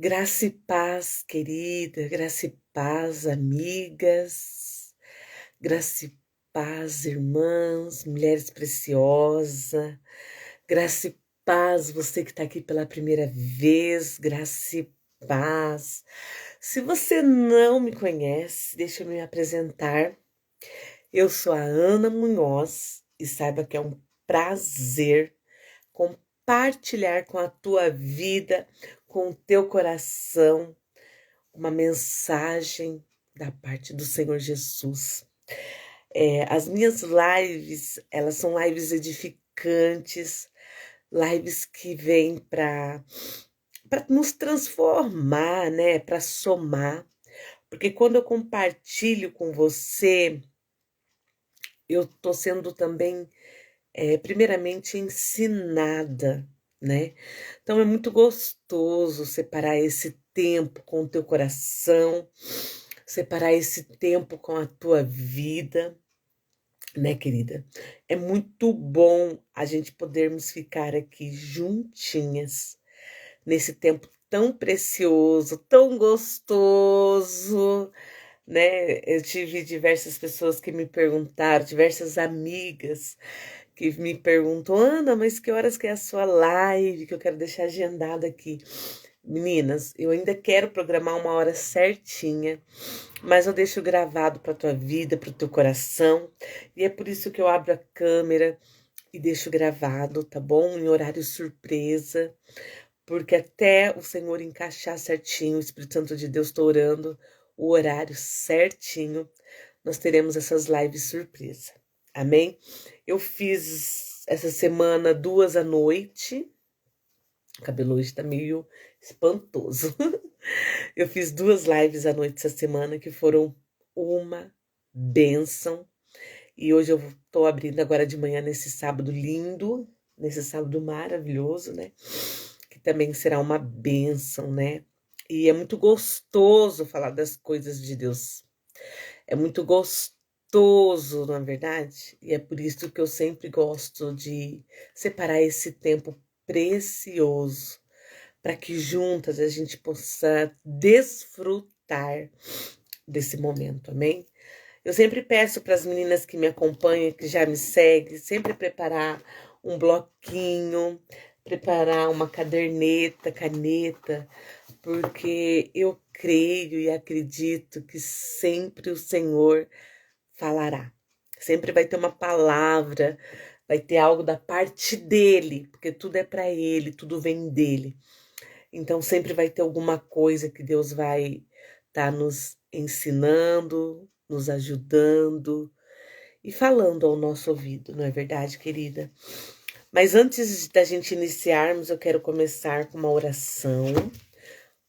Graça e paz, querida, graça e paz, amigas, graça e paz, irmãs, mulheres preciosas, graça e paz, você que está aqui pela primeira vez, graça e paz. Se você não me conhece, deixa eu me apresentar. Eu sou a Ana Munhoz e saiba que é um prazer compartilhar com a tua vida, com o teu coração, uma mensagem da parte do Senhor Jesus. As minhas lives, elas são lives edificantes, lives que vêm para nos transformar, né? Para somar. Porque quando eu compartilho com você, eu estou sendo também, primeiramente, ensinada, né? Então é muito gostoso separar esse tempo com o teu coração, separar esse tempo com a tua vida, né, querida? É muito bom a gente podermos ficar aqui juntinhas nesse tempo tão precioso, tão gostoso, né? Eu tive diversas pessoas que me perguntaram, diversas amigas que me perguntam, Ana, mas que horas que é a sua live? Que eu quero deixar agendada aqui. Meninas, eu ainda quero programar uma hora certinha, mas eu deixo gravado para tua vida, para o teu coração, e é por isso que eu abro a câmera e deixo gravado, tá bom? Em horário surpresa, porque até o Senhor encaixar certinho, o Espírito Santo de Deus tá orando o horário certinho, nós teremos essas lives surpresa. Amém? Eu fiz essa semana 2 à noite. O cabelo hoje tá meio espantoso. Eu fiz 2 lives à noite essa semana que foram uma bênção. E hoje eu tô abrindo agora de manhã nesse sábado lindo, nesse sábado maravilhoso, né? Que também será uma bênção, né? E é muito gostoso falar das coisas de Deus. É muito gostoso, na verdade, e é por isso que eu sempre gosto de separar esse tempo precioso para que juntas a gente possa desfrutar desse momento, amém? Eu sempre peço para as meninas que me acompanham, que já me seguem, sempre preparar um bloquinho, preparar uma caderneta, caneta, porque eu creio e acredito que sempre o Senhor falará. Sempre vai ter uma palavra, vai ter algo da parte dele, porque tudo é para ele, tudo vem dele. Então sempre vai ter alguma coisa que Deus vai estar nos ensinando, nos ajudando e falando ao nosso ouvido, não é verdade, querida? Mas antes da gente iniciarmos, eu quero começar com uma oração,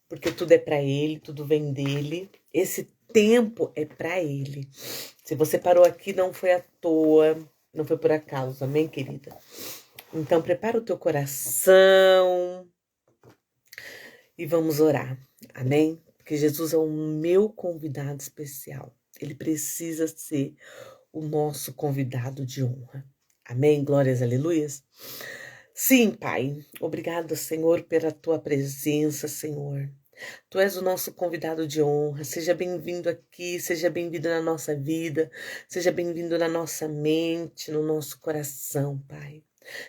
porque tudo é para ele, tudo vem dele. Esse tempo é para ele. Se você parou aqui, não foi à toa, não foi por acaso, amém, querida? Então, prepara o teu coração e vamos orar, amém? Porque Jesus é o meu convidado especial. Ele precisa ser o nosso convidado de honra. Amém? Glórias, aleluias. Sim, Pai. Obrigado, Senhor, pela tua presença, Senhor. Tu és o nosso convidado de honra. Seja bem-vindo aqui, seja bem-vindo na nossa vida, seja bem-vindo na nossa mente, no nosso coração, Pai.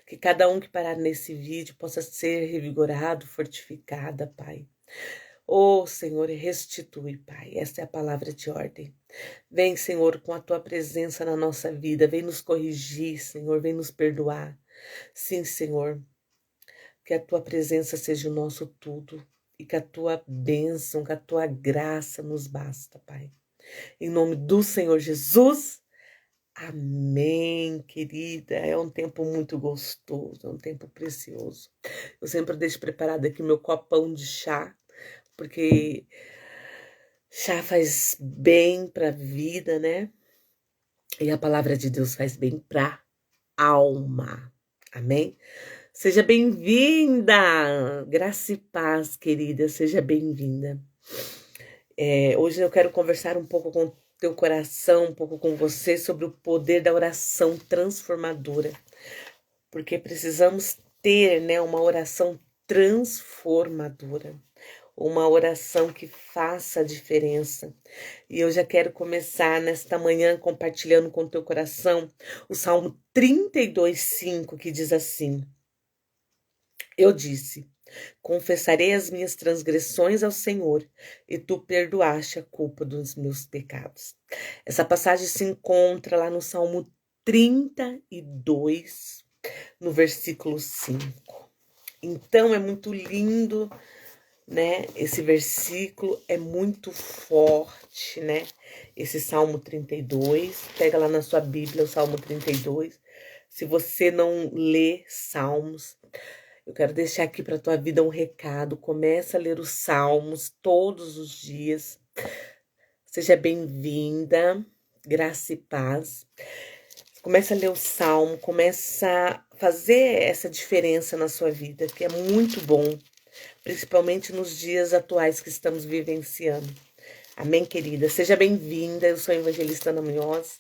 Que cada um que parar nesse vídeo possa ser revigorado, fortificada, Pai. Oh, Senhor, restitui, Pai. Esta é a palavra de ordem. Vem, Senhor, com a tua presença na nossa vida. Vem nos corrigir, Senhor. Vem nos perdoar. Sim, Senhor. Que a tua presença seja o nosso tudo. E que a tua bênção, que a tua graça nos basta, Pai. Em nome do Senhor Jesus. Amém, querida. É um tempo muito gostoso, é um tempo precioso. Eu sempre deixo preparado aqui meu copão de chá, porque chá faz bem para a vida, né? E a palavra de Deus faz bem para a alma. Amém? Seja bem-vinda! Graça e paz, querida, seja bem-vinda. Hoje eu quero conversar um pouco com o teu coração, um pouco com você, sobre o poder da oração transformadora. Porque precisamos ter, né, uma oração transformadora. uma oração que faça a diferença. E eu já quero começar nesta manhã compartilhando com o teu coração o Salmo 32:5, que diz assim: Eu disse: Confessarei as minhas transgressões ao Senhor, e tu perdoaste a culpa dos meus pecados. Essa passagem se encontra lá no Salmo 32, no versículo 5. Então é muito lindo, né? Esse versículo é muito forte, né? Esse Salmo 32, pega lá na sua Bíblia o Salmo 32. Se você não lê Salmos, eu quero deixar aqui para tua vida um recado. Começa a ler os Salmos todos os dias. Seja bem-vinda, graça e paz. Começa a ler o Salmo, começa a fazer essa diferença na sua vida, que é muito bom, principalmente nos dias atuais que estamos vivenciando. Amém, querida? Seja bem-vinda, eu sou a evangelista Ana Munhoz,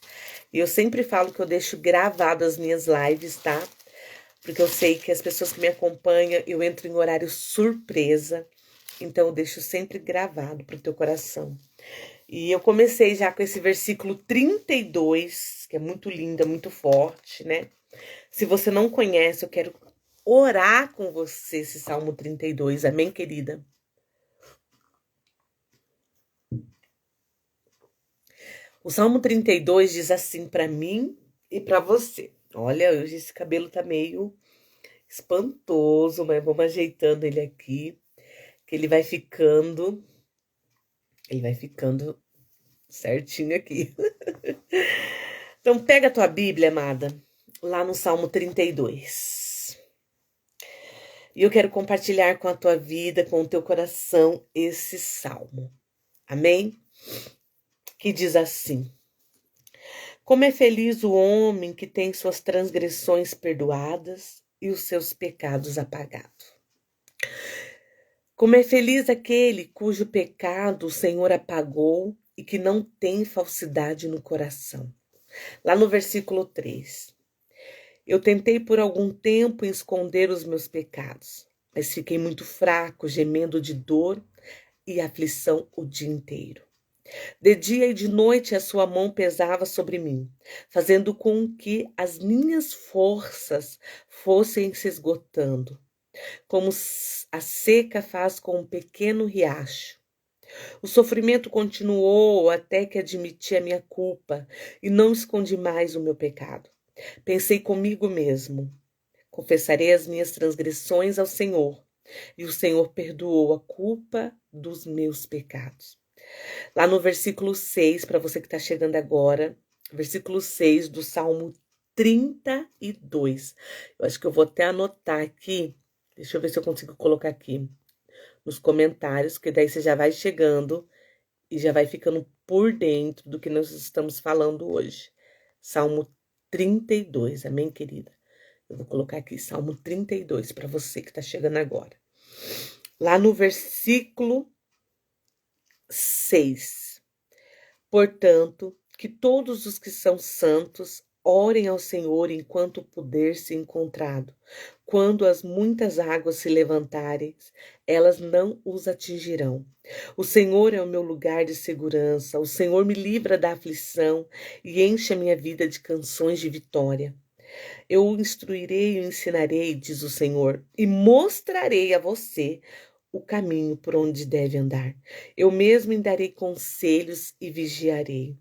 e eu sempre falo que eu deixo gravado as minhas lives, tá? Porque eu sei que as pessoas que me acompanham, eu entro em horário surpresa, então eu deixo sempre gravado para o teu coração. E eu comecei já com esse versículo 32, que é muito lindo, é muito forte, né? Se você não conhece, eu quero orar com você esse Salmo 32, amém, querida? O Salmo 32 diz assim para mim e para você. Olha, hoje esse cabelo tá meio espantoso, mas vamos ajeitando ele aqui, que ele vai ficando certinho aqui. Então pega a tua Bíblia, amada, lá no Salmo 32. E eu quero compartilhar com a tua vida, com o teu coração, esse salmo. Amém? Que diz assim: Como é feliz o homem que tem suas transgressões perdoadas e os seus pecados apagados. Como é feliz aquele cujo pecado o Senhor apagou e que não tem falsidade no coração. Lá no versículo 3. Eu tentei por algum tempo esconder os meus pecados, mas fiquei muito fraco, gemendo de dor e aflição o dia inteiro. De dia e de noite a sua mão pesava sobre mim, fazendo com que as minhas forças fossem se esgotando, como a seca faz com um pequeno riacho. O sofrimento continuou até que admiti a minha culpa e não escondi mais o meu pecado. Pensei comigo mesmo: confessarei as minhas transgressões ao Senhor, e o Senhor perdoou a culpa dos meus pecados. Lá no versículo 6, para você que está chegando agora, versículo 6 do Salmo 32. Eu acho que eu vou até anotar aqui, deixa eu ver se eu consigo colocar aqui nos comentários, que daí você já vai chegando e já vai ficando por dentro do que nós estamos falando hoje. Salmo 32, amém, querida? Eu vou colocar aqui Salmo 32 para você que está chegando agora. Lá no versículo 6. Portanto, que todos os que são santos orem ao Senhor enquanto o poder se encontrado. Quando as muitas águas se levantarem, elas não os atingirão. O Senhor é o meu lugar de segurança, o Senhor me livra da aflição e enche a minha vida de canções de vitória. Eu o instruirei e o ensinarei, diz o Senhor, e mostrarei a você o caminho por onde deve andar. Eu mesmo lhe darei conselhos e vigiarei.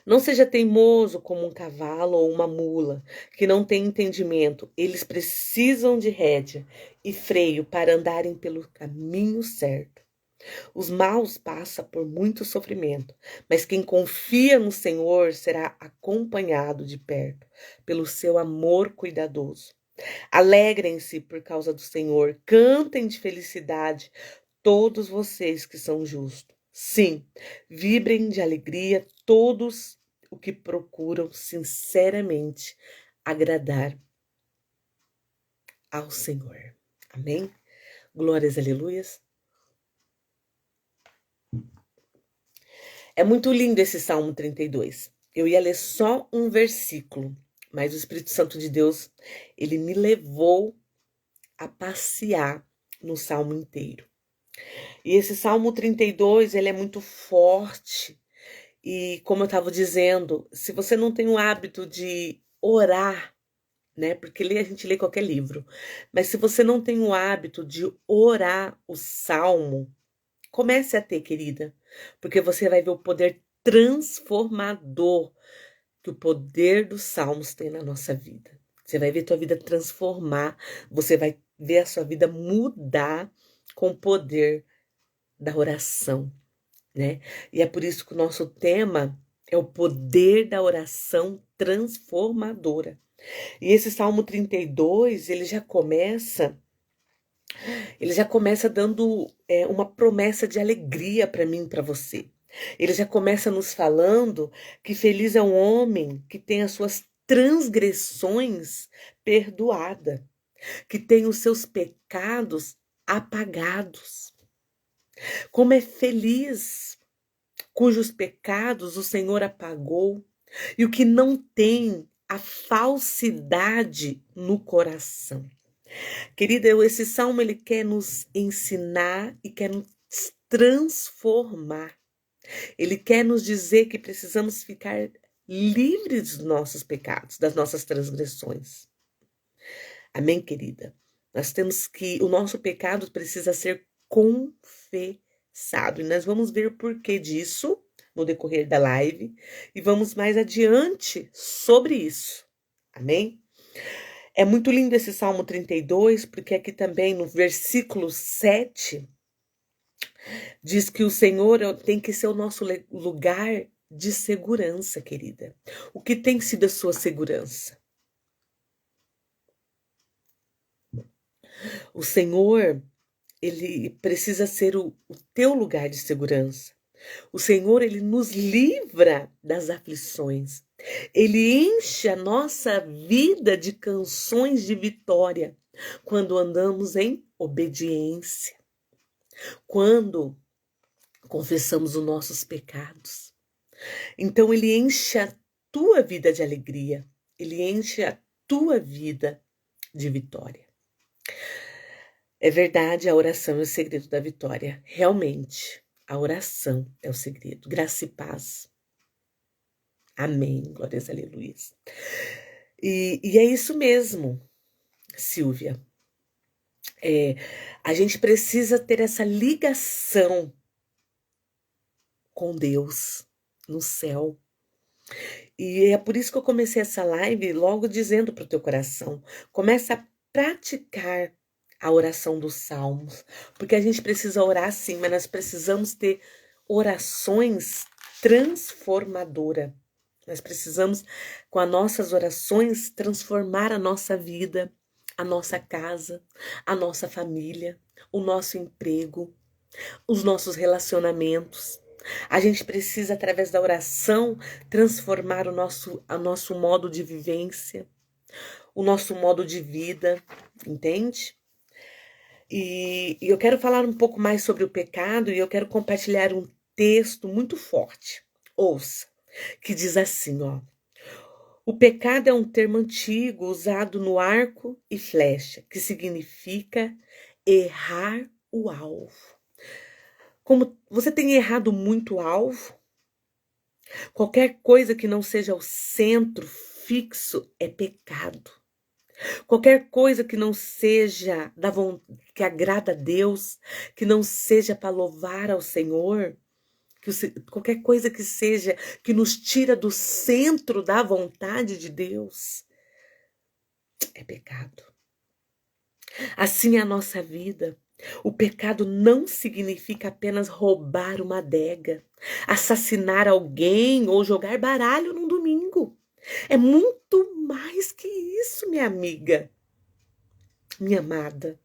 Não seja teimoso como um cavalo ou uma mula, que não tem entendimento. Eles precisam de rédea e freio para andarem pelo caminho certo. Os maus passam por muito sofrimento, mas quem confia no Senhor será acompanhado de perto pelo seu amor cuidadoso. Alegrem-se por causa do Senhor, cantem de felicidade todos vocês que são justos. Sim, vibrem de alegria todos os que procuram sinceramente agradar ao Senhor. Amém? Glórias, aleluias. É muito lindo esse Salmo 32. Eu ia ler só um versículo, mas o Espírito Santo de Deus, ele me levou a passear no Salmo inteiro. E esse Salmo 32, ele é muito forte. E como eu estava dizendo, se você não tem o hábito de orar, né? Porque ler a gente lê qualquer livro. Mas se você não tem o hábito de orar o salmo, comece a ter, querida, porque você vai ver o poder transformador que o poder dos salmos tem na nossa vida. Você vai ver tua vida transformar, você vai ver a sua vida mudar com o poder da oração, né? E é por isso que o nosso tema é o poder da oração transformadora. E esse Salmo 32, ele já começa dando uma promessa de alegria para mim, para você. Ele já começa nos falando que feliz é um homem que tem as suas transgressões perdoadas, que tem os seus pecados apagados. Como é feliz cujos pecados o Senhor apagou e o que não tem a falsidade no coração. Querida, esse salmo ele quer nos ensinar e quer nos transformar. Ele quer nos dizer que precisamos ficar livres dos nossos pecados, das nossas transgressões. Amém, querida? O nosso pecado precisa ser confessado. E nós vamos ver o porquê disso no decorrer da live. E vamos mais adiante sobre isso. Amém? É muito lindo esse Salmo 32, porque aqui também no versículo 7 diz que o Senhor tem que ser o nosso lugar de segurança, querida. O que tem sido a sua segurança? O Senhor, ele precisa ser o teu lugar de segurança. O Senhor, ele nos livra das aflições. Ele enche a nossa vida de canções de vitória quando andamos em obediência, quando confessamos os nossos pecados. Então, ele enche a tua vida de alegria, ele enche a tua vida de vitória. É verdade, a oração é o segredo da vitória. Realmente, a oração é o segredo. Graça e paz. Amém. Glórias, aleluia. E é isso mesmo, Silvia. A gente precisa ter essa ligação com Deus no céu. E é por isso que eu comecei essa live logo dizendo para o teu coração: começa a praticar a oração dos salmos, porque a gente precisa orar sim, mas nós precisamos ter orações transformadoras. Nós precisamos, com as nossas orações, transformar a nossa vida, a nossa casa, a nossa família, o nosso emprego, os nossos relacionamentos. A gente precisa, através da oração, transformar o nosso modo de vivência, o nosso modo de vida, entende? E eu quero falar um pouco mais sobre o pecado e eu quero compartilhar um texto muito forte. Ouça, que diz assim, ó. O pecado é um termo antigo usado no arco e flecha, que significa errar o alvo. Como você tem errado muito o alvo, qualquer coisa que não seja o centro fixo é pecado. Qualquer coisa que não seja que agrada a Deus, que não seja para louvar ao Senhor, qualquer coisa que seja que nos tira do centro da vontade de Deus, é pecado. Assim é a nossa vida. O pecado não significa apenas roubar uma adega, assassinar alguém ou jogar baralho num domingo. É muito mais que isso, minha amiga, minha amada.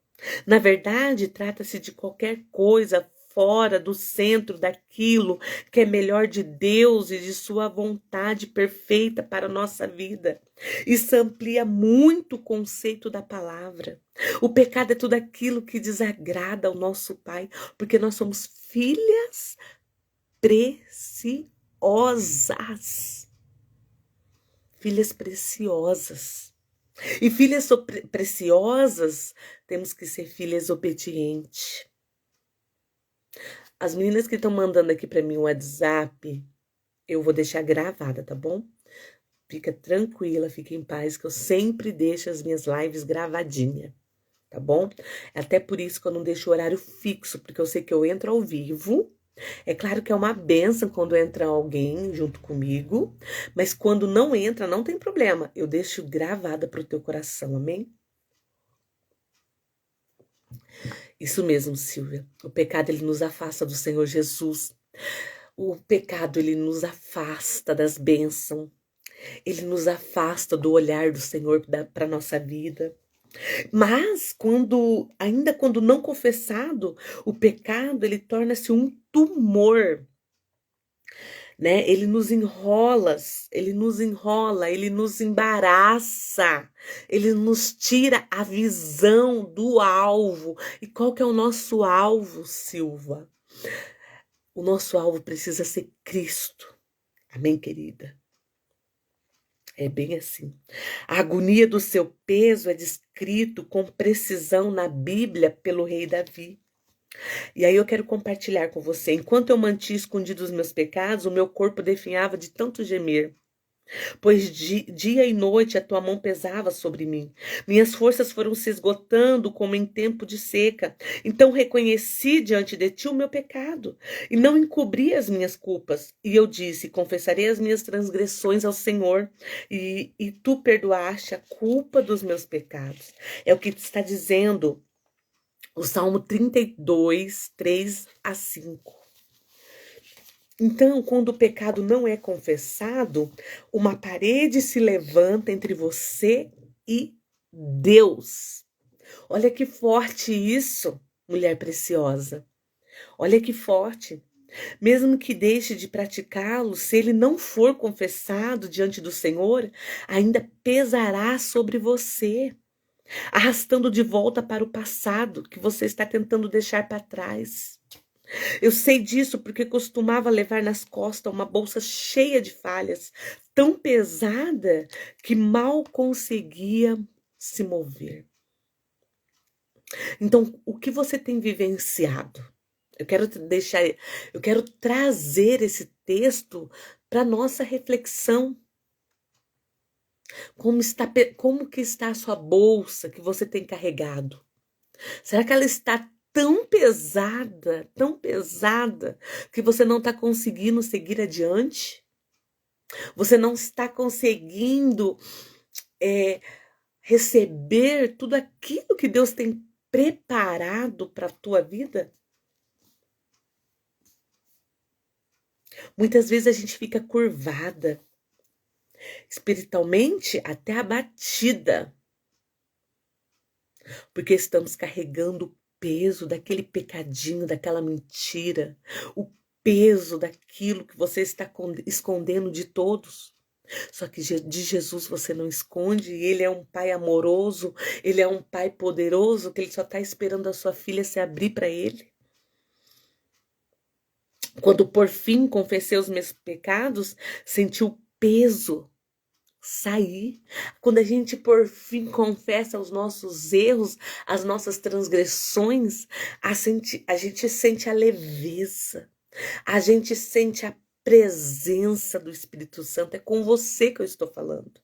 Na verdade, trata-se de qualquer coisa fora do centro daquilo que é melhor de Deus e de sua vontade perfeita para a nossa vida. Isso amplia muito o conceito da palavra. O pecado é tudo aquilo que desagrada ao nosso Pai, porque nós somos filhas preciosas. Filhas preciosas. E filhas preciosas, temos que ser filhas obedientes. As meninas que estão mandando aqui para mim o WhatsApp, eu vou deixar gravada, tá bom? Fica tranquila, fica em paz, que eu sempre deixo as minhas lives gravadinha, tá bom? Até por isso que eu não deixo o horário fixo, porque eu sei que eu entro ao vivo. É claro que é uma bênção quando entra alguém junto comigo, mas quando não entra, não tem problema. Eu deixo gravada para o teu coração, amém? Isso mesmo, Silvia. O pecado, ele nos afasta do Senhor Jesus. O pecado, ele nos afasta das bênçãos. Ele nos afasta do olhar do Senhor para nossa vida. Mas ainda quando não confessado, o pecado, ele torna-se um tumor, né? Ele nos embaraça, ele nos tira a visão do alvo. E qual que é o nosso alvo, Silva? O nosso alvo precisa ser Cristo. Amém, querida? É bem assim. A agonia do seu peso é descrito com precisão na Bíblia pelo rei Davi. E aí eu quero compartilhar com você. Enquanto eu mantinha escondidos os meus pecados, o meu corpo definhava de tanto gemer. Pois dia e noite a tua mão pesava sobre mim. Minhas forças foram se esgotando como em tempo de seca. Então reconheci diante de ti o meu pecado e não encobri as minhas culpas. E eu disse, confessarei as minhas transgressões ao Senhor e tu perdoaste a culpa dos meus pecados. É o que está dizendo o Salmo 32, 3-5. Então, quando o pecado não é confessado, uma parede se levanta entre você e Deus. Olha que forte isso, mulher preciosa. Olha que forte. Mesmo que deixe de praticá-lo, se ele não for confessado diante do Senhor, ainda pesará sobre você, arrastando de volta para o passado que você está tentando deixar para trás. Eu sei disso porque costumava levar nas costas uma bolsa cheia de falhas, tão pesada que mal conseguia se mover. Então, o que você tem vivenciado? Eu quero trazer esse texto para nossa reflexão. Como que está a sua bolsa que você tem carregado? Será que ela está tão pesada, que você não está conseguindo seguir adiante? Você não está conseguindo receber tudo aquilo que Deus tem preparado para a tua vida? Muitas vezes a gente fica curvada, espiritualmente até abatida, porque estamos carregando o peso daquele pecadinho, daquela mentira, o peso daquilo que você está escondendo de todos. Só que de Jesus você não esconde, ele é um pai amoroso, ele é um pai poderoso, que ele só está esperando a sua filha se abrir para ele. Quando por fim confessei os meus pecados, senti o peso sair. Quando a gente por fim confessa os nossos erros, as nossas transgressões, a gente sente a leveza, a gente sente a presença do Espírito Santo. É com você que eu estou falando.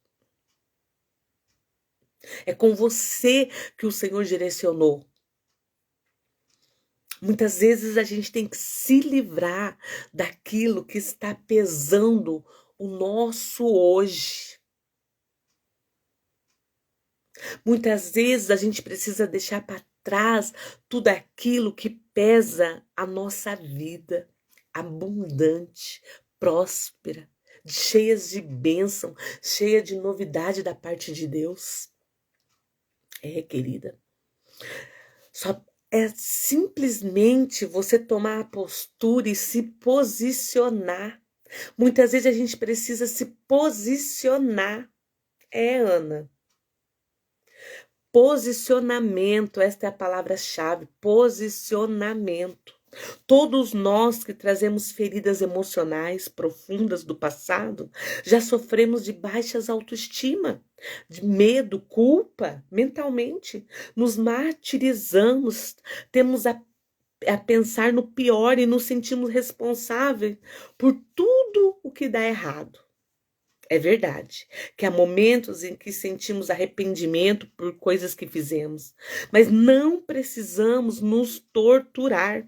É com você que o Senhor direcionou. Muitas vezes a gente tem que se livrar daquilo que está pesando o nosso hoje. Muitas vezes a gente precisa deixar para trás tudo aquilo que pesa a nossa vida, abundante, próspera, cheias de bênção, cheia de novidade da parte de Deus. Querida, só é simplesmente você tomar a postura e se posicionar. Muitas vezes a gente precisa se posicionar. Ana. Posicionamento, esta é a palavra-chave, posicionamento. Todos nós que trazemos feridas emocionais profundas do passado, já sofremos de baixas autoestima, de medo, culpa, mentalmente. Nos martirizamos, temos a pensar no pior e nos sentimos responsáveis por tudo o que dá errado. É verdade que há momentos em que sentimos arrependimento por coisas que fizemos, mas não precisamos nos torturar,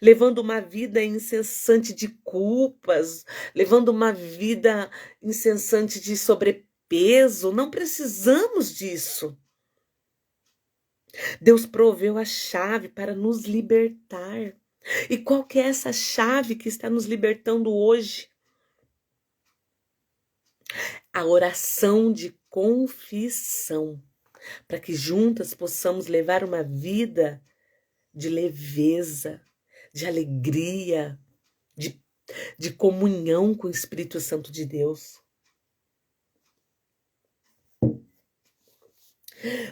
levando uma vida incessante de culpas, levando uma vida incessante de sobrepeso. Não precisamos disso. Deus proveu a chave para nos libertar. E qual que é essa chave que está nos libertando hoje? A oração de confissão, para que juntas possamos levar uma vida de leveza, de alegria, de comunhão com o Espírito Santo de Deus.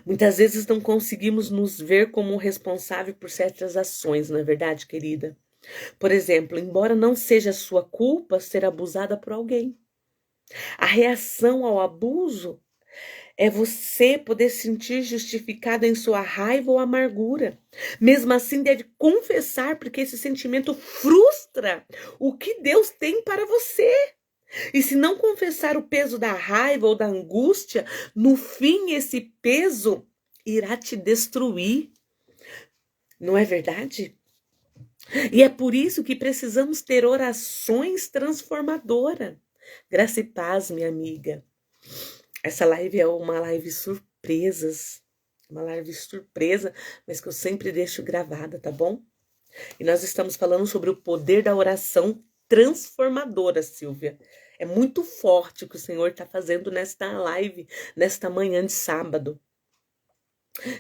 Muitas vezes não conseguimos nos ver como responsável por certas ações, não é verdade, querida? Por exemplo, embora não seja sua culpa ser abusada por alguém, a reação ao abuso é você poder se sentir justificada em sua raiva ou amargura. Mesmo assim, deve confessar, porque esse sentimento frustra o que Deus tem para você. E se não confessar o peso da raiva ou da angústia, no fim esse peso irá te destruir. Não é verdade? E é por isso que precisamos ter orações transformadoras. Graça e paz, minha amiga. Essa live é uma live surpresas. Uma live surpresa, mas que eu sempre deixo gravada, tá bom? E nós estamos falando sobre o poder da oração transformadora, Silvia. É muito forte o que o Senhor está fazendo nesta live, nesta manhã de sábado.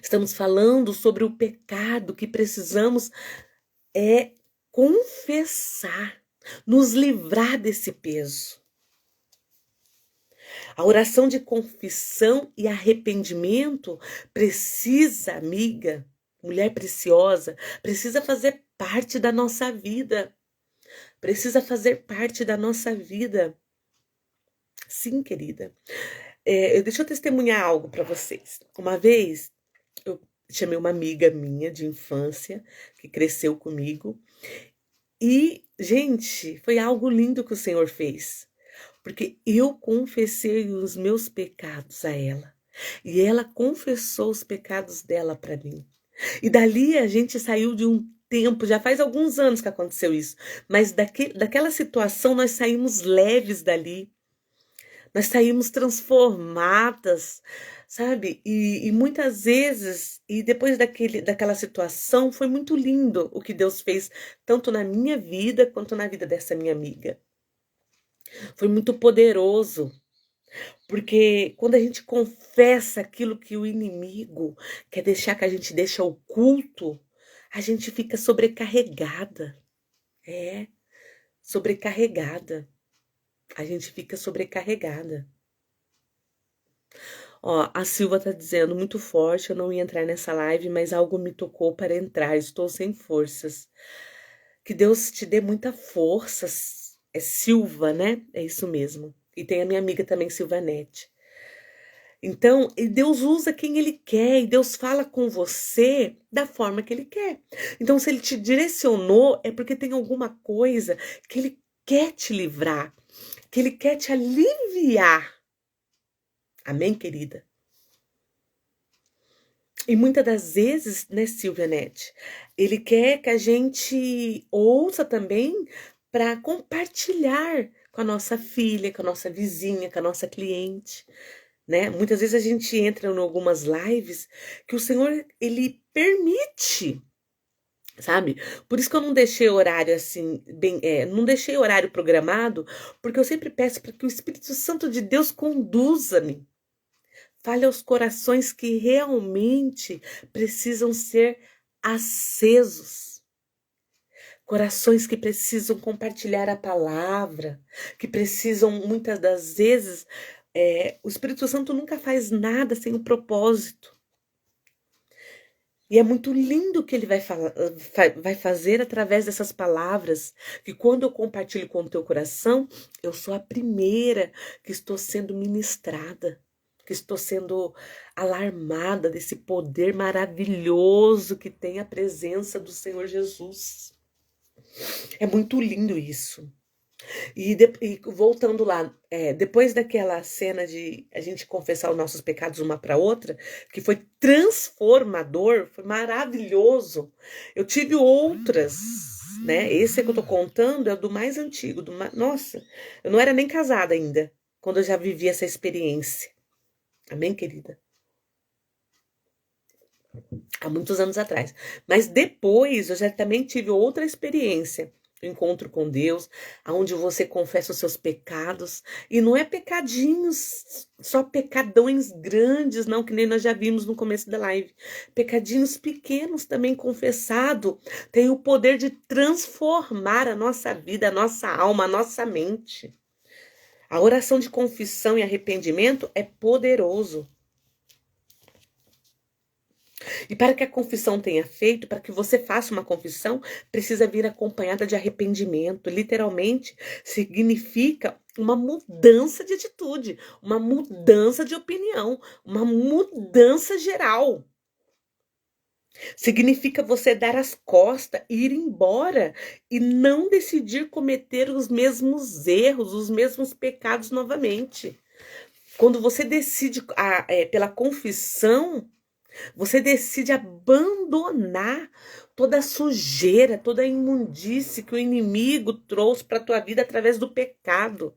Estamos falando sobre o pecado que precisamos confessar, nos livrar desse peso. A oração de confissão e arrependimento precisa, amiga, mulher preciosa, precisa fazer parte da nossa vida. Precisa fazer parte da nossa vida. Sim, querida. Deixa eu testemunhar algo para vocês. Uma vez, eu chamei uma amiga minha de infância, que cresceu comigo. E, gente, foi algo lindo que o Senhor fez. Porque eu confessei os meus pecados a ela. E ela confessou os pecados dela para mim. E dali a gente saiu de um tempo, já faz alguns anos que aconteceu isso, mas daquela situação nós saímos leves dali, nós saímos transformadas, sabe? E muitas vezes, e depois daquela situação, foi muito lindo o que Deus fez, tanto na minha vida quanto na vida dessa minha amiga. Foi muito poderoso. Porque quando a gente confessa aquilo que o inimigo quer deixar que a gente deixa oculto, a gente fica sobrecarregada. Sobrecarregada. A gente fica sobrecarregada. Ó, a Silva tá dizendo, muito forte, eu não ia entrar nessa live, mas algo me tocou para entrar, estou sem forças. Que Deus te dê muita força. É Silva, né? É isso mesmo. E tem a minha amiga também, Silvanete. Então, Deus usa quem Ele quer e Deus fala com você da forma que Ele quer. Então, se Ele te direcionou, é porque tem alguma coisa que Ele quer te livrar, que Ele quer te aliviar. Amém, querida? E muitas das vezes, né, Silvia Nete, Ele quer que a gente ouça também para compartilhar com a nossa filha, com a nossa vizinha, com a nossa cliente. Né? Muitas vezes a gente entra em algumas lives que o Senhor, Ele permite, sabe? Por isso que eu não deixei horário assim, não deixei horário programado, porque eu sempre peço para que o Espírito Santo de Deus conduza-me. Fale aos corações que realmente precisam ser acesos. Corações que precisam compartilhar a palavra, que precisam, muitas das vezes, o Espírito Santo nunca faz nada sem um propósito. E é muito lindo o que ele vai fazer através dessas palavras, que quando eu compartilho com o teu coração, eu sou a primeira que estou sendo ministrada. que estou sendo alarmada desse poder maravilhoso que tem a presença do Senhor Jesus. É muito lindo isso. E voltando lá, depois daquela cena de a gente confessar os nossos pecados uma para outra, que foi transformador, foi maravilhoso. Eu tive outras, né? Esse que eu tô contando é o do mais antigo, nossa, eu não era nem casada ainda, quando eu já vivi essa experiência. Amém, querida? Há muitos anos atrás. Mas depois eu já também tive outra experiência. Encontro com Deus, onde você confessa os seus pecados. E não é pecadinhos, só pecadões grandes, não, que nem nós já vimos no começo da live. Pecadinhos pequenos também confessado tem o poder de transformar a nossa vida, a nossa alma, a nossa mente. A oração de confissão e arrependimento é poderoso. E para que a confissão tenha feito, para que você faça uma confissão, precisa vir acompanhada de arrependimento. Literalmente, significa uma mudança de atitude, uma mudança de opinião, uma mudança geral. Significa você dar as costas, ir embora e não decidir cometer os mesmos erros, os mesmos pecados novamente. Quando você decide pela confissão, você decide abandonar toda a sujeira, toda a imundície que o inimigo trouxe para a tua vida através do pecado.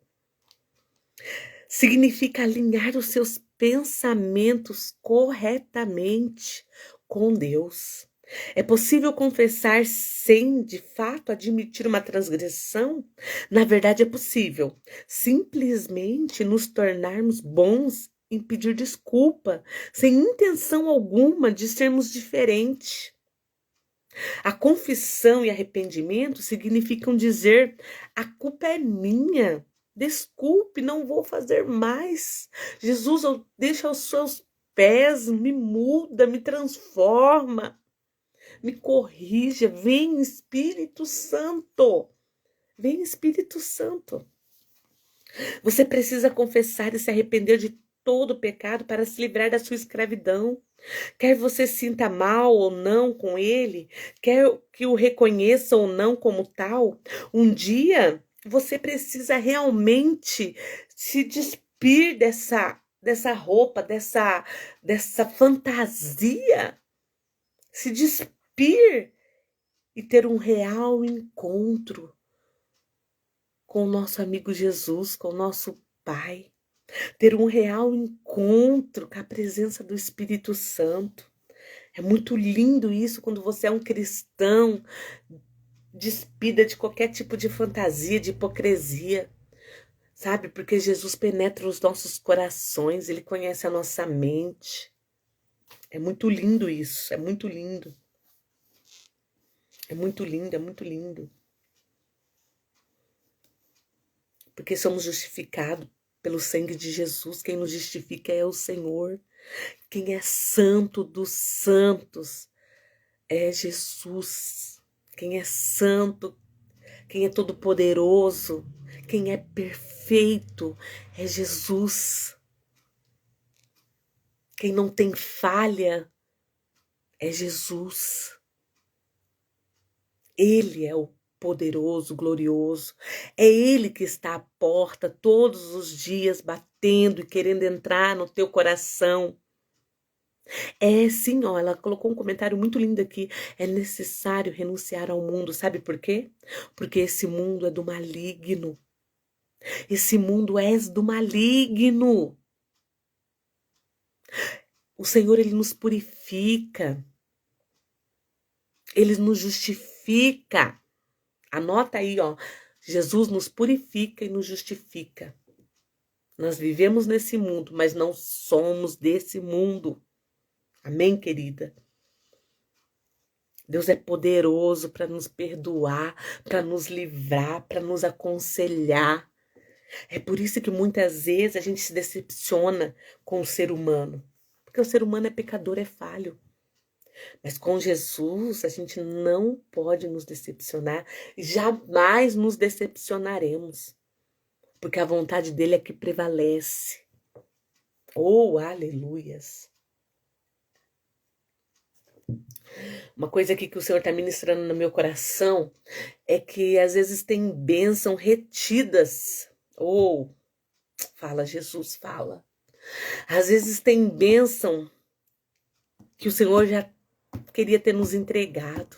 Significa alinhar os seus pensamentos corretamente com Deus. É possível confessar sem, de fato, admitir uma transgressão? Na verdade, é possível. Simplesmente nos tornarmos bons em pedir desculpa, sem intenção alguma de sermos diferentes. A confissão e arrependimento significam dizer: a culpa é minha, desculpe, não vou fazer mais. Jesus, eu deixo aos seus pés, me muda, me transforma, me corrija. Vem, Espírito Santo, vem, Espírito Santo. Você precisa confessar e se arrepender de todo o pecado para se livrar da sua escravidão. Quer você sinta mal ou não com ele, quer que o reconheça ou não como tal, um dia você precisa realmente se despir dessa roupa, dessa fantasia, se despir e ter um real encontro com o nosso amigo Jesus, com o nosso Pai. Ter um real encontro com a presença do Espírito Santo. É muito lindo isso quando você é um cristão, despida de qualquer tipo de fantasia, de hipocrisia, sabe? Porque Jesus penetra os nossos corações, ele conhece a nossa mente. É muito lindo isso, é muito lindo. É muito lindo, é muito lindo. Porque somos justificados pelo sangue de Jesus. Quem nos justifica é o Senhor. Quem é santo dos santos é Jesus. Quem é santo, quem é todo poderoso, quem é perfeito é Jesus. Quem não tem falha é Jesus. Ele é o poderoso, glorioso. É Ele que está à porta todos os dias, batendo e querendo entrar no teu coração. Sim, ó, ela colocou um comentário muito lindo aqui. É necessário renunciar ao mundo. Sabe por quê? Porque esse mundo é do maligno. Esse mundo é do maligno. O Senhor, Ele nos purifica. Ele nos justifica. Anota aí, ó. Jesus nos purifica e nos justifica. Nós vivemos nesse mundo, mas não somos desse mundo. Amém, querida? Deus é poderoso para nos perdoar, para nos livrar, para nos aconselhar. É por isso que muitas vezes a gente se decepciona com o ser humano. Porque o ser humano é pecador, é falho. Mas com Jesus a gente não pode nos decepcionar. Jamais nos decepcionaremos. Porque a vontade dele é que prevalece. Oh, aleluias. Uma coisa aqui que o Senhor está ministrando no meu coração é que às vezes tem bênção retidas. Oh, fala, Jesus, fala. Às vezes tem bênção que o Senhor já queria ter nos entregado.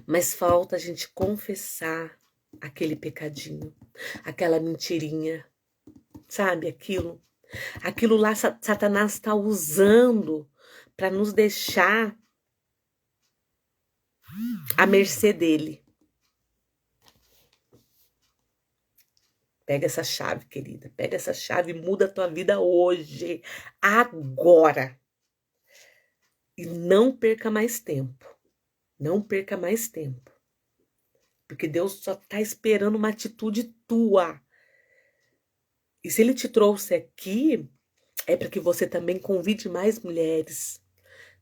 Mas falta a gente confessar aquele pecadinho, aquela mentirinha, sabe? Aquilo lá Satanás está usando para nos deixar à mercê dele. Pega essa chave, querida. Pega essa chave e muda a tua vida hoje, agora. E não perca mais tempo. Não perca mais tempo. Porque Deus só está esperando uma atitude tua. E se Ele te trouxe aqui, é para que você também convide mais mulheres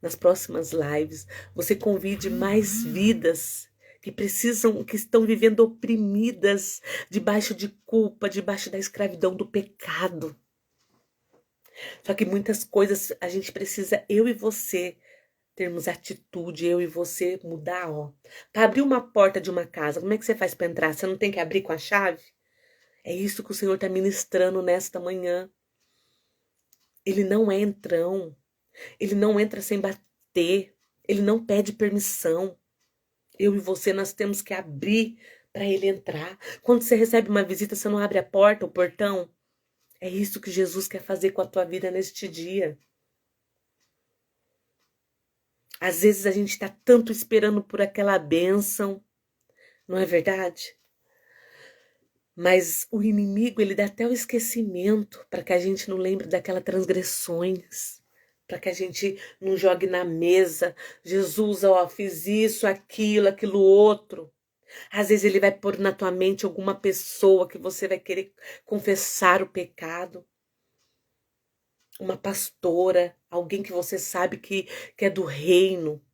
nas próximas lives. Você convide mais vidas que precisam, que estão vivendo oprimidas, debaixo de culpa, debaixo da escravidão do pecado. Só que muitas coisas a gente precisa, eu e você, termos atitude, eu e você mudar, ó. Para abrir uma porta de uma casa, como é que você faz para entrar? Você não tem que abrir com a chave? É isso que o Senhor está ministrando nesta manhã. Ele não é entrão. Ele não entra sem bater. Ele não pede permissão. Eu e você, nós temos que abrir para ele entrar. Quando você recebe uma visita, você não abre a porta, o portão? É isso que Jesus quer fazer com a tua vida neste dia. Às vezes a gente está tanto esperando por aquela bênção, não é verdade? Mas o inimigo, ele dá até o esquecimento para que a gente não lembre daquelas transgressões, para que a gente não jogue na mesa. Jesus, ó, fiz isso, aquilo outro. Às vezes ele vai pôr na tua mente alguma pessoa que você vai querer confessar o pecado. Uma pastora, alguém que você sabe que é do reino.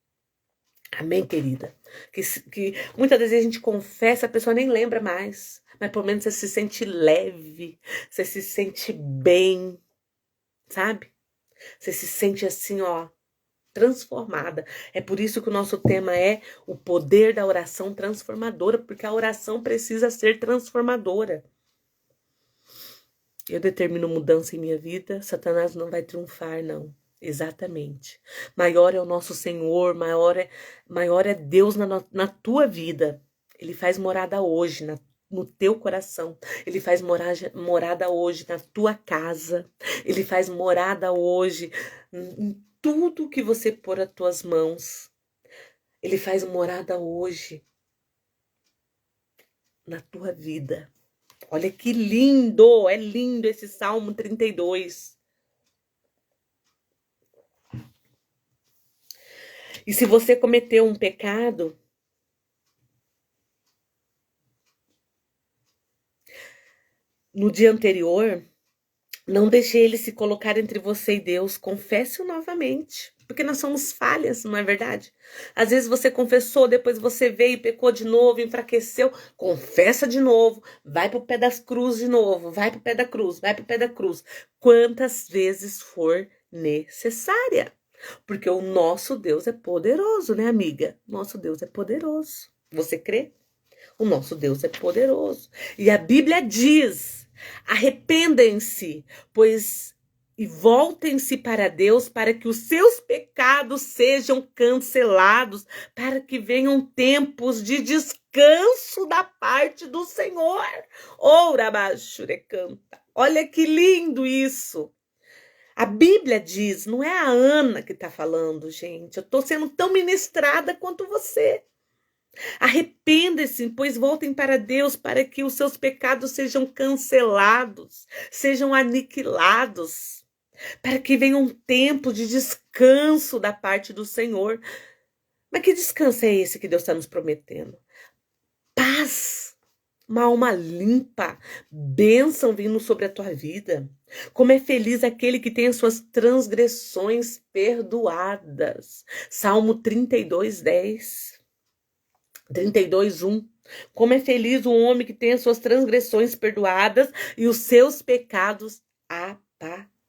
Amém, querida? Que muitas vezes a gente confessa, a pessoa nem lembra mais. Mas pelo menos você se sente leve, você se sente bem, sabe? Você se sente assim, ó, transformada. É por isso que o nosso tema é o poder da oração transformadora, porque a oração precisa ser transformadora. Eu determino mudança em minha vida, Satanás não vai triunfar, não. Exatamente. Maior é o nosso Senhor, maior é Deus na tua vida. Ele faz morada hoje no teu coração. Ele faz morada hoje na tua casa. Ele faz morada hoje em tudo que você pôr as tuas mãos. Ele faz morada hoje na tua vida. Olha que lindo, é lindo esse Salmo 32. E se você cometeu um pecado, no dia anterior, não deixe ele se colocar entre você e Deus. Confesse-o novamente. Porque nós somos falhas, não é verdade? Às vezes você confessou, depois você veio e pecou de novo, enfraqueceu. Confessa de novo. Vai pro pé das cruzes de novo. Vai pro pé da cruz. Vai pro pé da cruz. Quantas vezes for necessária. Porque o nosso Deus é poderoso, né, amiga? Nosso Deus é poderoso. Você crê? O nosso Deus é poderoso. E a Bíblia diz: arrependem-se, pois e voltem-se para Deus, para que os seus pecados sejam cancelados, para que venham tempos de descanso da parte do Senhor. Ora, canta. Olha que lindo isso. A Bíblia diz, não é a Ana que está falando, gente. Eu estou sendo tão ministrada quanto você. Arrependem-se, pois voltem para Deus, para que os seus pecados sejam cancelados, sejam aniquilados, para que venha um tempo de descanso da parte do Senhor. Mas que descanso é esse que Deus está nos prometendo? Paz, uma alma limpa, bênção vindo sobre a tua vida. Como é feliz aquele que tem as suas transgressões perdoadas. Salmo 32, 10. 32, 1. Como é feliz o homem que tem as suas transgressões perdoadas e os seus pecados apagados.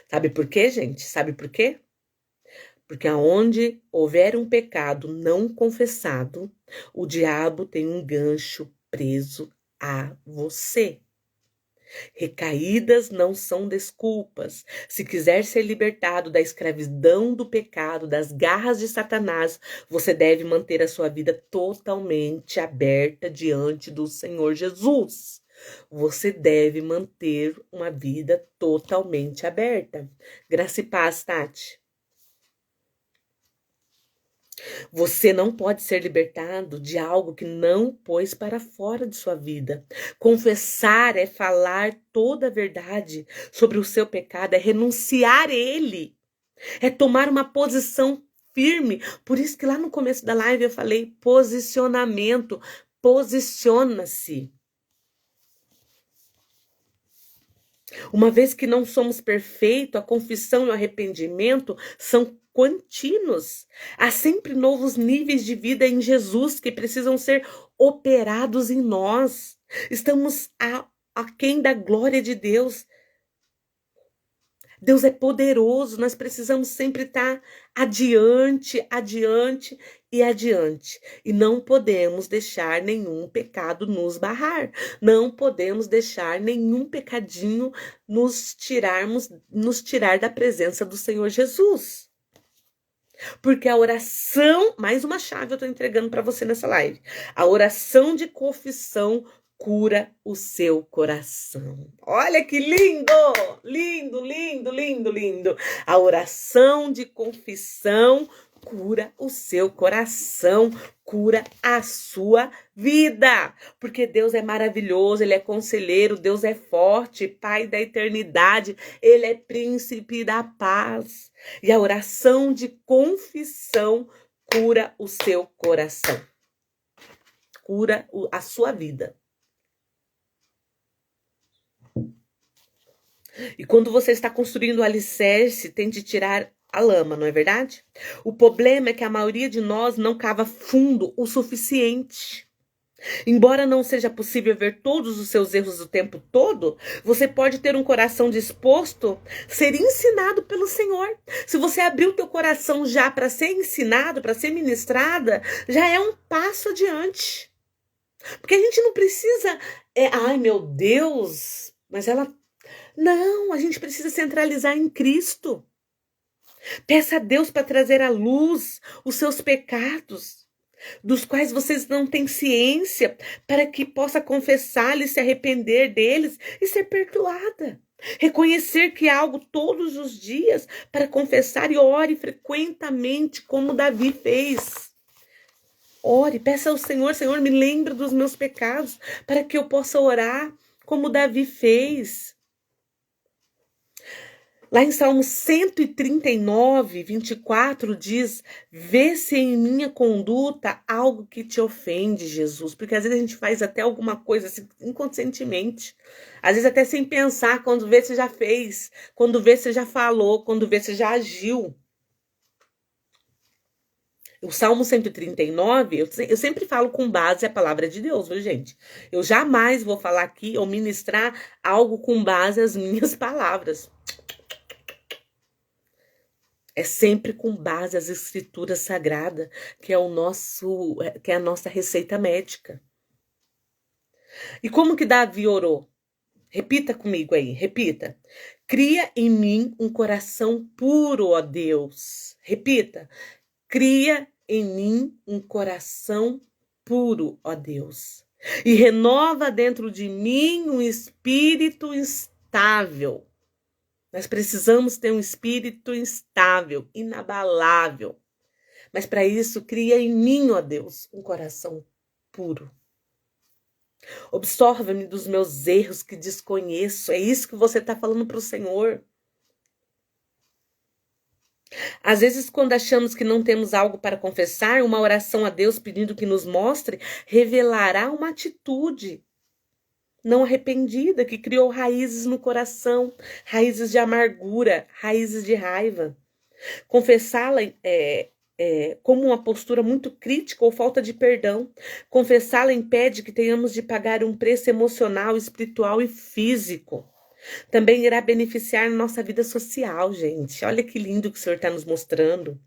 Sabe por quê, gente? Sabe por quê? Porque aonde houver um pecado não confessado, o diabo tem um gancho preso a você. Recaídas não são desculpas. Se quiser ser libertado da escravidão do pecado, das garras de Satanás, você deve manter a sua vida totalmente aberta diante do Senhor Jesus. Você deve manter uma vida totalmente aberta. Graça e paz, Tati. Você não pode ser libertado de algo que não pôs para fora de sua vida. Confessar é falar toda a verdade sobre o seu pecado, é renunciar a ele, é tomar uma posição firme. Por isso que lá no começo da live eu falei posicionamento. Posiciona-se. Uma vez que não somos perfeitos, a confissão e o arrependimento são contínuos. Há sempre novos níveis de vida em Jesus que precisam ser operados em nós. Estamos aquém da glória de Deus. Deus é poderoso, nós precisamos sempre estar adiante, adiante e adiante. E não podemos deixar nenhum pecado nos barrar. Não podemos deixar nenhum pecadinho nos tirar da presença do Senhor Jesus. Porque a oração, mais uma chave eu estou entregando para você nessa live. A oração de confissão cura o seu coração. Olha que lindo! Lindo, lindo, lindo, lindo. A oração de confissão cura o seu coração, cura a sua vida. Porque Deus é maravilhoso, Ele é conselheiro, Deus é forte, Pai da eternidade, Ele é príncipe da paz. E a oração de confissão cura o seu coração, cura a sua vida. E quando você está construindo o alicerce, tente tirar a lama, não é verdade? O problema é que a maioria de nós não cava fundo o suficiente. Embora não seja possível ver todos os seus erros o tempo todo, você pode ter um coração disposto a ser ensinado pelo Senhor. Se você abrir o teu coração já para ser ensinado, para ser ministrada, já é um passo adiante. Porque a gente não precisa, ai meu Deus, mas ela... Não, a gente precisa centralizar em Cristo. Peça a Deus para trazer à luz os seus pecados, dos quais vocês não têm ciência, para que possa confessá-los, se arrepender deles e ser perdoada. Reconhecer que há algo todos os dias para confessar e ore frequentemente, como Davi fez. Ore, peça ao Senhor, Senhor, me lembra dos meus pecados, para que eu possa orar como Davi fez. Lá em Salmo 139, 24, diz: vê se em minha conduta algo que te ofende, Jesus. Porque às vezes a gente faz até alguma coisa assim, inconscientemente. Às vezes até sem pensar, quando vê se já fez, quando vê se já falou, quando vê se já agiu. O Salmo 139, eu sempre falo com base a palavra de Deus, viu, gente? Eu jamais vou falar aqui ou ministrar algo com base às minhas palavras. É sempre com base às escrituras sagradas, que é a nossa receita médica. E como que Davi orou? Repita comigo aí, repita. Cria em mim um coração puro, ó Deus. Repita. Cria em mim um coração puro, ó Deus. E renova dentro de mim um espírito estável. Nós precisamos ter um espírito estável, inabalável. Mas para isso, cria em mim, ó Deus, um coração puro. Absorva-me dos meus erros que desconheço. É isso que você está falando para o Senhor. Às vezes, quando achamos que não temos algo para confessar, uma oração a Deus pedindo que nos mostre, revelará uma atitude não arrependida, que criou raízes no coração, raízes de amargura, raízes de raiva. Confessá-la como uma postura muito crítica ou falta de perdão. Confessá-la impede que tenhamos de pagar um preço emocional, espiritual e físico. Também irá beneficiar nossa vida social, gente. Olha que lindo que o Senhor está nos mostrando.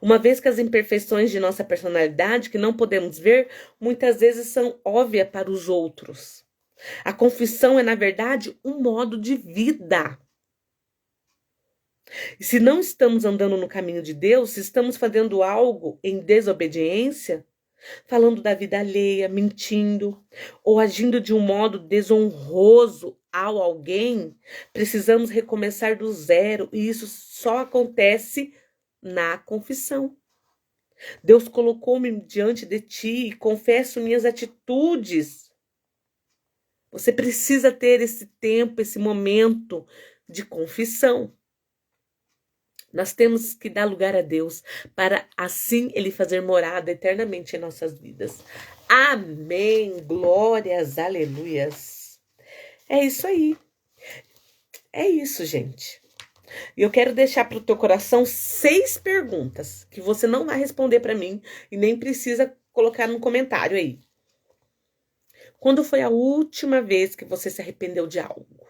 Uma vez que as imperfeições de nossa personalidade, que não podemos ver, muitas vezes são óbvias para os outros. A confissão é, na verdade, um modo de vida. E se não estamos andando no caminho de Deus, se estamos fazendo algo em desobediência, falando da vida alheia, mentindo, ou agindo de um modo desonroso ao alguém, precisamos recomeçar do zero, e isso só acontece na confissão. Deus colocou-me diante de ti e confesso minhas atitudes. Você precisa ter esse tempo, esse momento de confissão. Nós temos que dar lugar a Deus para assim Ele fazer morada eternamente em nossas vidas. Amém. Glórias, aleluias. É isso aí. É isso, gente. E eu quero deixar para o teu coração 6 perguntas que você não vai responder para mim e nem precisa colocar no comentário aí. Quando foi a última vez que você se arrependeu de algo?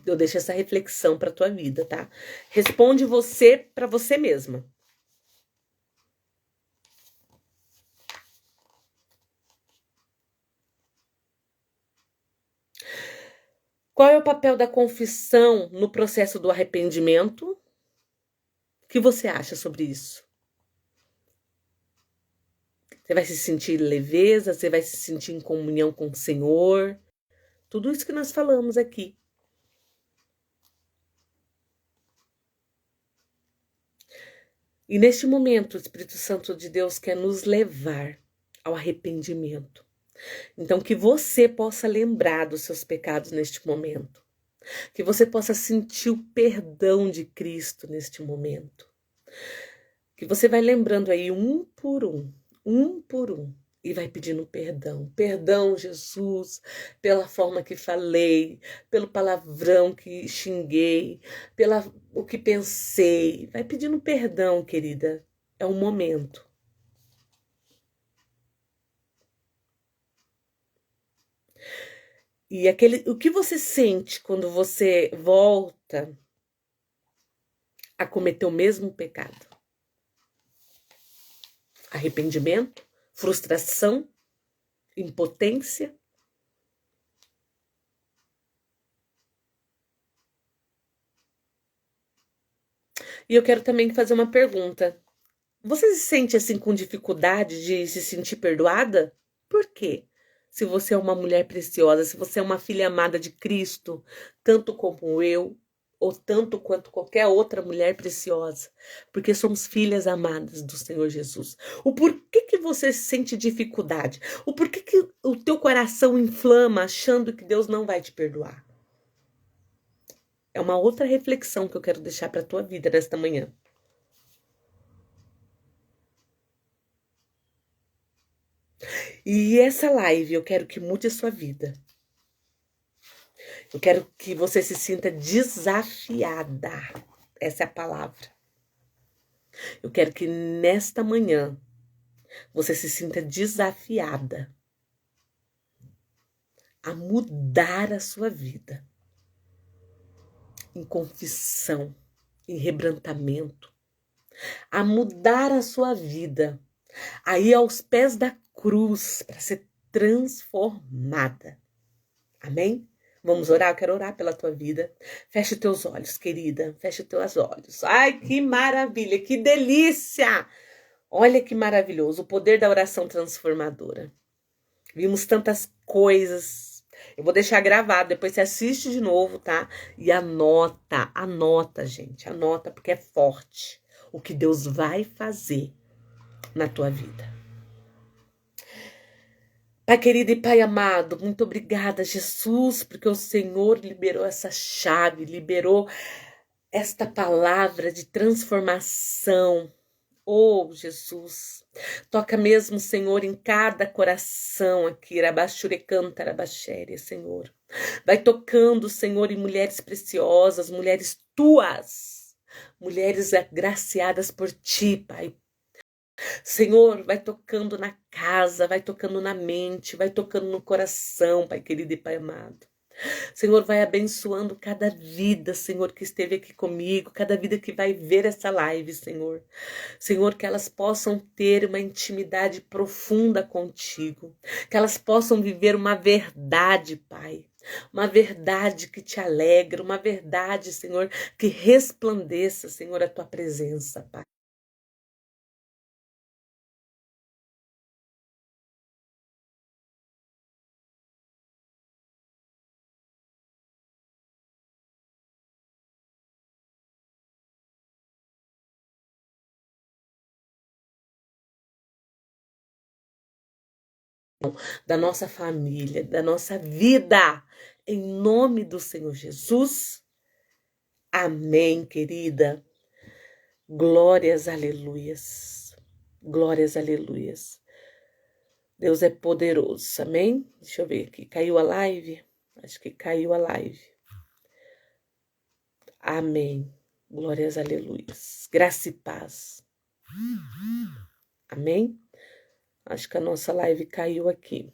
Eu deixo essa reflexão para tua vida, tá? Responde você para você mesma. Qual é o papel da confissão no processo do arrependimento? O que você acha sobre isso? Você vai se sentir leveza? Você vai se sentir em comunhão com o Senhor? Tudo isso que nós falamos aqui. E neste momento, o Espírito Santo de Deus quer nos levar ao arrependimento. Então, que você possa lembrar dos seus pecados neste momento. Que você possa sentir o perdão de Cristo neste momento. Que você vai lembrando aí um por um, e vai pedindo perdão. Perdão, Jesus, pela forma que falei, pelo palavrão que xinguei, pelo o que pensei. Vai pedindo perdão, querida. É um momento. E o que você sente quando você volta a cometer o mesmo pecado? Arrependimento? Frustração? Impotência? E eu quero também fazer uma pergunta. Você se sente assim com dificuldade de se sentir perdoada? Por quê? Se você é uma mulher preciosa, se você é uma filha amada de Cristo, tanto como eu, ou tanto quanto qualquer outra mulher preciosa, porque somos filhas amadas do Senhor Jesus. O porquê que você sente dificuldade? O porquê que o teu coração inflama achando que Deus não vai te perdoar? É uma outra reflexão que eu quero deixar para a tua vida nesta manhã. E essa live eu quero que mude a sua vida. Eu quero que você se sinta desafiada. Essa é a palavra. Eu quero que nesta manhã você se sinta desafiada a mudar a sua vida em confissão, em rebrantamento, a mudar a sua vida, a ir aos pés da cruz para ser transformada. Amém? Vamos orar? Eu quero orar pela tua vida. Feche os teus olhos, querida. Feche os teus olhos. Ai, que maravilha, que delícia! Olha que maravilhoso, o poder da oração transformadora. Vimos tantas coisas. Eu vou deixar gravado, depois você assiste de novo, tá? E anota, gente. Anota, porque é forte o que Deus vai fazer na tua vida. Pai querido e Pai amado, muito obrigada, Jesus, porque o Senhor liberou essa chave, liberou esta palavra de transformação. Oh, Jesus, toca mesmo, Senhor, em cada coração aqui, Rabashurecantarabaxéria, Senhor. Vai tocando, Senhor, em mulheres preciosas, mulheres tuas, mulheres agraciadas por ti, Pai. Senhor, vai tocando na casa, vai tocando na mente, vai tocando no coração, Pai querido e Pai amado. Senhor, vai abençoando cada vida, Senhor, que esteve aqui comigo, cada vida que vai ver essa live, Senhor. Senhor, que elas possam ter uma intimidade profunda contigo, que elas possam viver uma verdade, Pai. Uma verdade que te alegra, uma verdade, Senhor, que resplandeça, Senhor, a tua presença, Pai. Da nossa família, da nossa vida, em nome do Senhor Jesus. Amém, querida. Glórias, aleluias. Glórias, aleluias. Deus é poderoso, amém? Deixa eu ver aqui. Caiu a live? Acho que caiu a live. Amém. Glórias, aleluias. Graça e paz. Amém? Acho que a nossa live caiu aqui.